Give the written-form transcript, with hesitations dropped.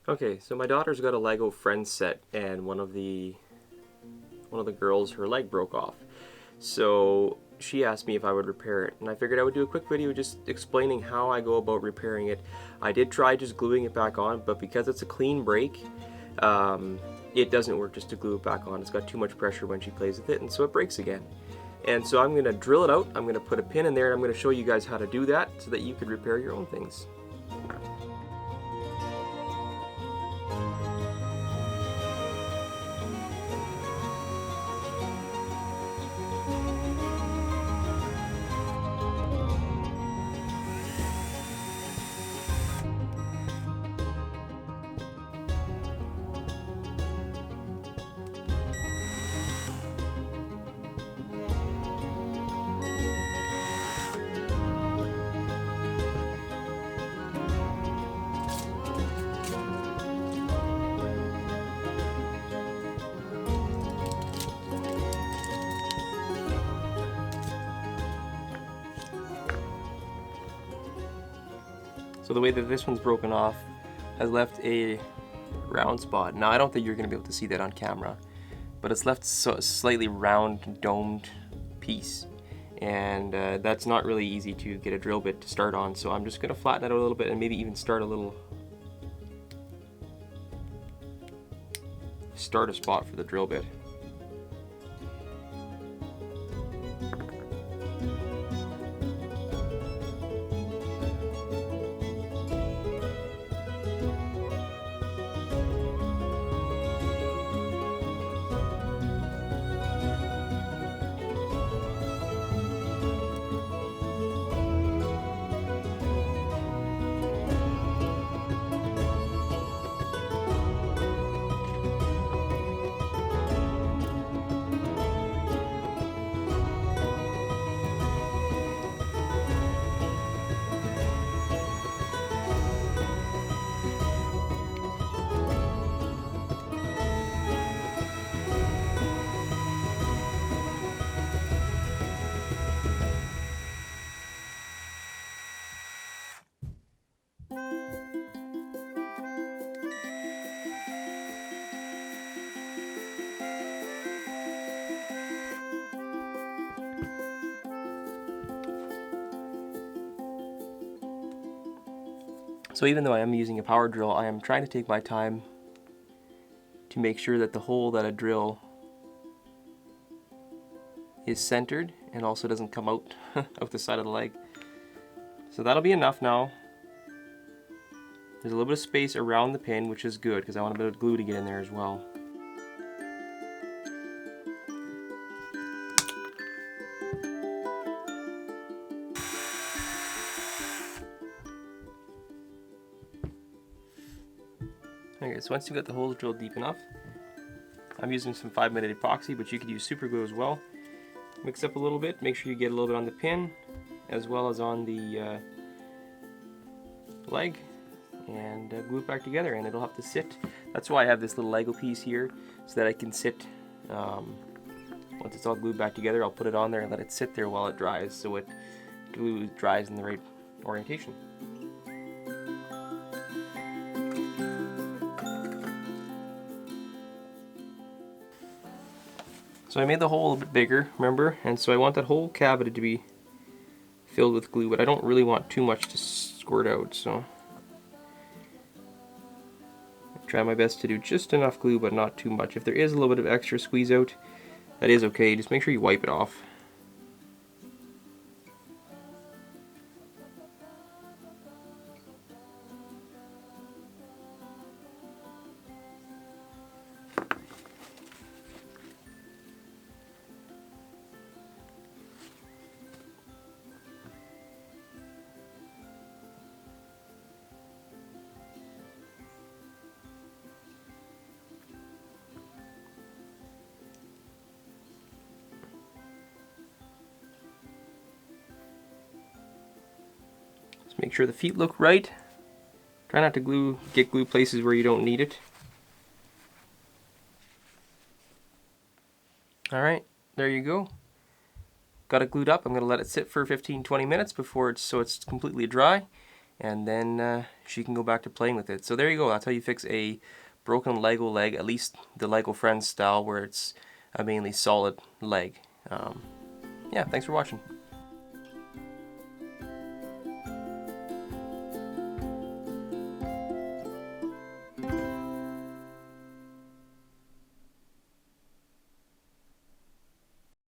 Okay, so my daughter's got a Lego Friends set, and one of the girls, her leg broke off. So she asked me if I would repair it, and I figured I would do a quick video just explaining how I go about repairing it. I did try just gluing it back on, but because it's a clean break, it doesn't work just to glue it back on. It's got too much pressure when she plays with it, and so it breaks again. And so I'm going to drill it out, I'm going to put a pin in there, and I'm going to show you guys how to do that so that you could repair your own things. So the way that this one's broken off has left a round spot. Now I don't think you're going to be able to see that on camera, but it's left a slightly round domed piece, and that's not really easy to get a drill bit to start on. So I'm just going to flatten it out a little bit and maybe even start a spot for the drill bit. So even though I am using a power drill, I am trying to take my time to make sure that the hole that I drill is centered and also doesn't come out out the side of the leg. So that'll be enough now. There's a little bit of space around the pin, which is good because I want a bit of glue to get in there as well. Okay, so once you've got the holes drilled deep enough, I'm using some 5-minute epoxy, but you could use super glue as well. Mix up a little bit, make sure you get a little bit on the pin as well as on the leg, and glue it back together, and it'll have to sit. That's why I have this little Lego piece here, so that I can sit. Once it's all glued back together, I'll put it on there and let it sit there while it dries, so it glue dries in the right orientation. So I made the hole a bit bigger, remember? And so I want that whole cavity to be filled with glue, but I don't really want too much to squirt out, so I try my best to do just enough glue, but not too much. If there is a little bit of extra squeeze out, that is okay. Just make sure you wipe it off. Make sure the feet look right. Try not to get glue places where you don't need it. Alright, there you go. Got it glued up. I'm going to let it sit for 15-20 minutes before it's completely dry. and then she can go back to playing with it. So there you go. That's how you fix a broken Lego leg, at least the Lego Friends style, where it's a mainly solid leg. Yeah, thanks for watching.